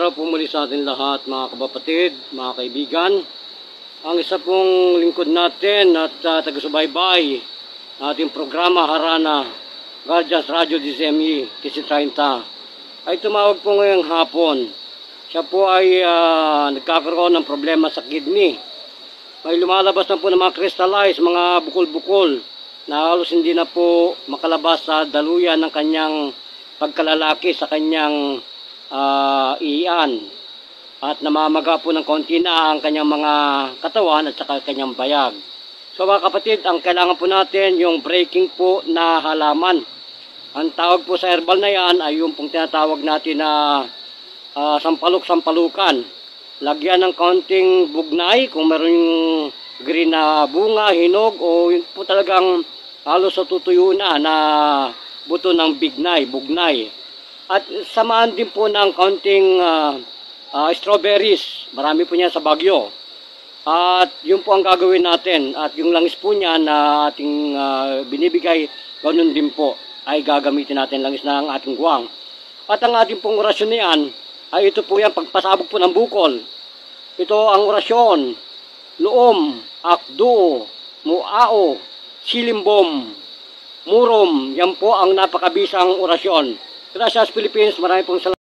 araw po muli sa ating lahat, mga kapatid, mga kaibigan. Ang isa pong lingkod natin at taga-subaybay ating programa Harana, Guardians Radio DCME, TC30, ay tumawag po ngayong hapon. Siya po ay nagkakaroon ng problema sa kidney. May lumalabas na po ng mga crystallize, mga bukol-bukol, na halos hindi na po makalabas sa daluyan ng kanyang pagkalalaki sa kanyang iyan, at namamaga po ng konti na ang kanyang mga katawan at saka kanyang bayag. So mga kapatid, ang kailangan po natin yung breaking po na halaman. Ang tawag po sa herbal na yan ay yung pong tinatawag natin na sampalok-sampalukan. Lagyan ng kaunting bugnay kung meron yung green na bunga, hinog, o yung po talagang halos sa tutuyo na buto ng bugnay. At samahan din po ng kaunting strawberries. Marami po niya sa Baguio. At yun po ang gagawin natin. At yung langis po niya na ating binibigay, ganun din po ay gagamitin natin, langis ng ating guwang. At ang ating pong orasyon na yan, ay ito po yan, pagpasabog po ng bukol. Ito ang orasyon: Luom, Akdo, Muao, Silimbom, Murom. Yan po ang napakabisang orasyon. Gracias, Philippines. Marami pong salamat.